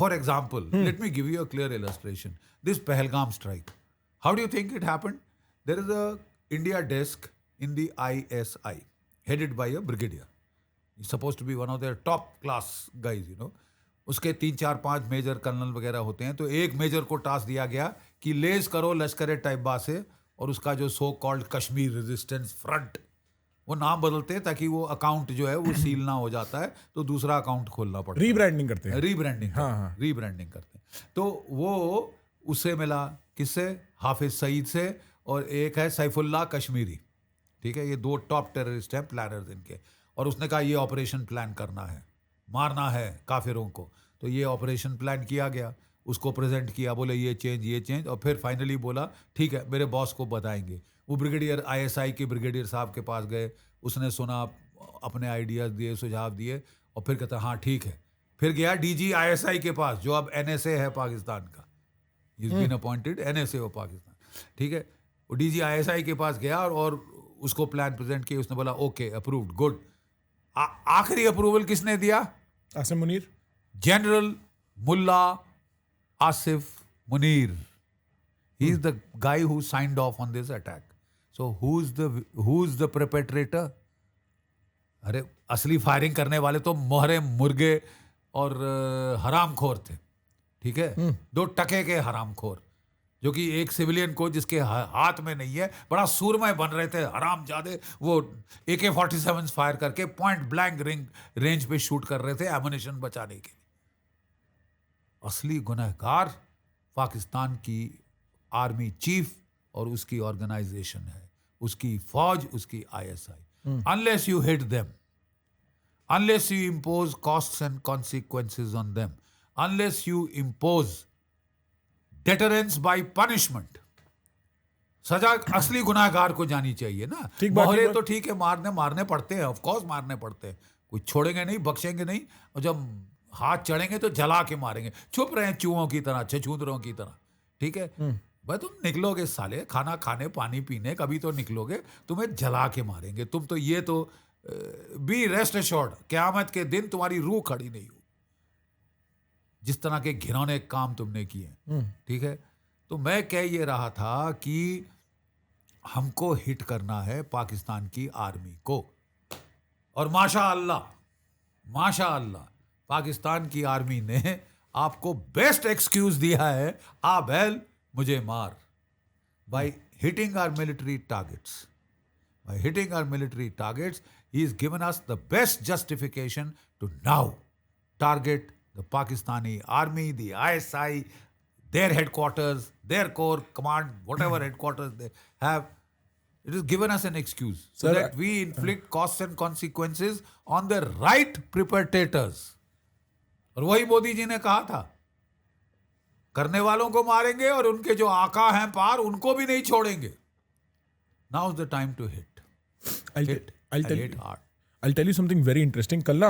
For example, let me give you a clear illustration. This Pahalgam strike. How do you think it happened? There is a India desk in the ISI, headed by a brigadier. He's supposed to be one of their top class guys, you know. उसके 3-4-5 major colonel वगैरह होते हैं, तो एक major को task दिया गया कि लेस करो लश्कर तैयबा से और उसका जो so called Kashmir resistance front, वो नाम बदलते हैं ताकि वो अकाउंट जो है वो सील ना हो जाता है, तो दूसरा अकाउंट खोलना पड़ता है. रीब्रांडिंग करते हैं. रीब्रांडिंग करते हैं. तो वो उससे मिला किससे? हाफिज सईद से, और एक है सैफुल्लाह कश्मीरी. ठीक है, ये 2 टॉप टेररिस्ट हैं, प्लानर्स इनके. और उसने कहा ये ऑपरेशन प्लान करना है, मारना है काफिरों को. तो ये ऑपरेशन प्लान किया गया, उसको प्रेजेंट किया, बोले ये चेंज, और फिर फाइनली बोला ठीक है मेरे बॉस को बताएंगे. वो ब्रिगेडियर ISI के ब्रिगेडियर साहब के पास गए, उसने सुना, अपने आइडियाज़ दिए, सुझाव दिए, और फिर कहता हाँ ठीक है. फिर गया DG ISI के पास, जो अब NSA है पाकिस्तान का. He's been appointed NSA of Pakistan. ठीक है, वो DG ISI के पास गया और उसको प्लान प्रेजेंट किया. उसने बोला ओके अप्रूव्ड, गुड. आखिरी अप्रूवल किसने दिया? आसिम मुनीर. जनरल मुल्ला Asif Munir. He is the guy who signed off on this attack. So who's the perpetrator? अरे असली फायरिंग करने वाले तो मोहरे मुर्गे और हरामखोर थे. ठीक है, 2 टके के हरामखोर, जो कि एक सिविलियन को जिसके हाथ में नहीं है, बड़ा सूरमय बन रहे थे हरामजादे, वो AK-47 फायर करके पॉइंट ब्लैंक रेंज पे शूट कर रहे थे एमुनिशन बचाने के लिए. असली गुनहगार पाकिस्तान की आर्मी चीफ और उसकी ऑर्गेनाइजेशन है, उसकी फौज, उसकी ISI. Unless you hit them, unless you impose costs and consequences on them, unless you impose deterrence by punishment, सजा असली गुनाहगार को जानी चाहिए ना. मोहरे तो ठीक है, मारने पड़ते हैं, ऑफ कोर्स मारने पड़ते हैं, कोई छोड़ेंगे नहीं, बख्शेंगे नहीं, और जब हाथ चढ़ेंगे तो जला के मारेंगे. चुप रहे चूहों की तरह, छछूंदरों की तरह. ठीक है भाई, तुम निकलोगे साले, खाना खाने, पानी पीने, कभी तो निकलोगे, तुम्हें जला के मारेंगे. तुम तो ये तो बी रेस्ट एश्योर्ड, क़यामत के दिन तुम्हारी रूह खड़ी नहीं हो, जिस तरह के घिनौने काम तुमने किए. ठीक है, तो मैं कह ये रहा था कि हमको हिट करना है पाकिस्तान की आर्मी को. और माशाअल्लाह पाकिस्तान की आर्मी ने आपको बेस्ट एक्सक्यूज दिया है, आ बैल मुझे मार. By hitting our military targets, he has given us the best justification to now target the Pakistani army, the ISI, their headquarters, their core command, whatever headquarters they have. It has given us an excuse so that we inflict costs and consequences on the right perpetrators. और वही मोदी जी ने कहा था, करने वालों को मारेंगे और उनके जो आका हैं पार, उनको भी नहीं छोड़ेंगे. Now is the time to hit. I'll tell you something very interesting. कल ना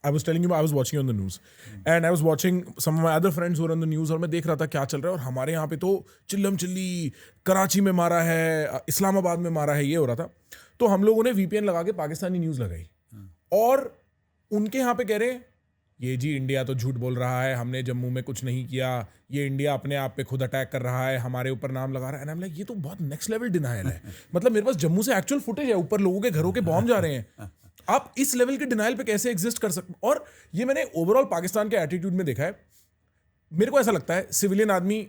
I was telling you I was watching on the news and I was watching some of my other friends who were on the news, और मैं देख रहा था क्या चल रहा है. और हमारे यहाँ पे तो चिल्लम चिल्ली, कराची में मारा है, इस्लामाबाद में मारा है, ये हो रहा था. तो हम लोगों ने VPN लगा के पाकिस्तानी न्यूज़ लगाई और उनके यहाँ पे कह रहे हैं ये जी इंडिया तो झूठ बोल रहा है, हमने जम्मू में कुछ नहीं किया, ये इंडिया अपने आप पे खुद अटैक कर रहा है, हमारे ऊपर नाम लगा रहा है. एंड आई एम लाइक ये तो बहुत नेक्स्ट लेवल डिनायल है. मतलब मेरे पास जम्मू से एक्चुअल फुटेज है, ऊपर लोगों के घरों के बॉम्ब जा रहे हैं. आप इस लेवल के डिनायल पे कैसे एग्जिस्ट कर सकते? और ये मैंने ओवरऑल पाकिस्तान के एटीट्यूड में देखा है. मेरे को ऐसा लगता है सिविलियन आदमी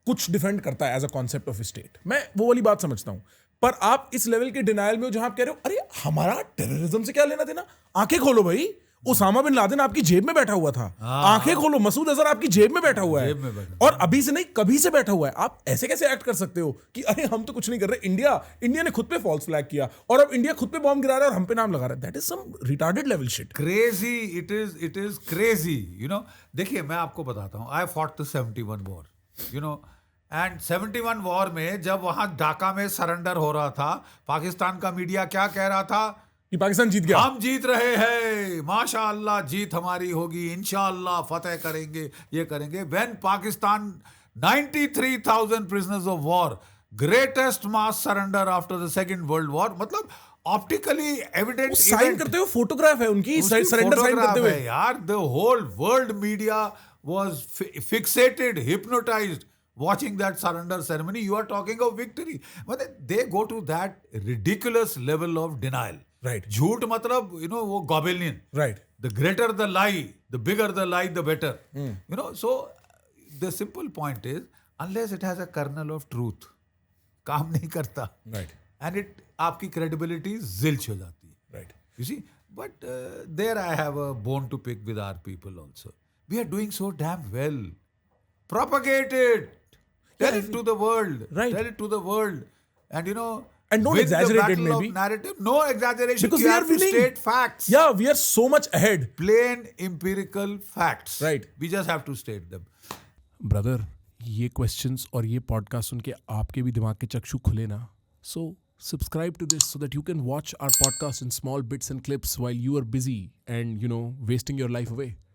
कुछ डिफेंड करता है as a concept of state, मैं वो वाली बात समझता हूं. पर आप इस लेवल के डिनायल में हो जहां आप कह रहे हो अरे हमारा टेररिज्म से क्या लेना देना. आंखें खोलो भाई, उसामा बिन लादेन आपकी जेब में बैठा हुआ था. आंखें खोलो, मसूद अजहर आपकी जेब में बैठा हुआ है, और अभी से नहीं कभी से बैठा हुआ है. आप ऐसे कैसे एक्ट कर सकते हो कि अरे हम तो कुछ नहीं कर रहे. इंडिया ने खुद पे फॉल्स फ्लैग किया और अब इंडिया खुद पे बॉम्ब गिरा रहा है और हम पे नाम लगा रहा है. That is some retarded level shit. Crazy, it is crazy, you know. देखिए मैं आपको बताता हूं, I fought the 71 war, you know, and 71 war में जब वहां ढाका में सरेंडर हो रहा था, पाकिस्तान का मीडिया क्या कह रहा था कि पाकिस्तान जीत गया, हम जीत रहे हैं, माशाअल्लाह जीत हमारी होगी, इंशाअल्लाह फतेह करेंगे, ये करेंगे. When Pakistan 93,000 prisoners of war, greatest mass surrender after the second world war. मतलब optically evident साइन event. करते हुए फोटोग्राफ है उनकी उसकी सरेंडर साइन photograph करते हुए. है यार. The whole world media was fixated, hypnotized, watching that surrender ceremony. You are talking of victory, but they go to that ridiculous level of denial. Right. झूठ मतलब वो Goebbelian. Right. The greater the lie, the bigger the lie, the better. So the simple point is, unless it has a kernel of truth, काम नहीं करता. Right. And आपकी credibility zilch हो जाती है. Right. You see, but there I have a bone to pick with our people also. We are doing so damn well. Propagate it. Tell it to the world. Right. Tell it to the world. And And don't with exaggerate the it, battle of maybe. narrative, no exaggeration. Because you we have are to winning. state facts. Yeah, we are so much ahead. Plain empirical facts. Right. We just have to state them. Brother, ये questions और ये podcast सुन के आपके भी दिमाग के चक्षु खुले ना. So subscribe to this so that you can watch our podcast in small bits and clips while you are busy and wasting your life away.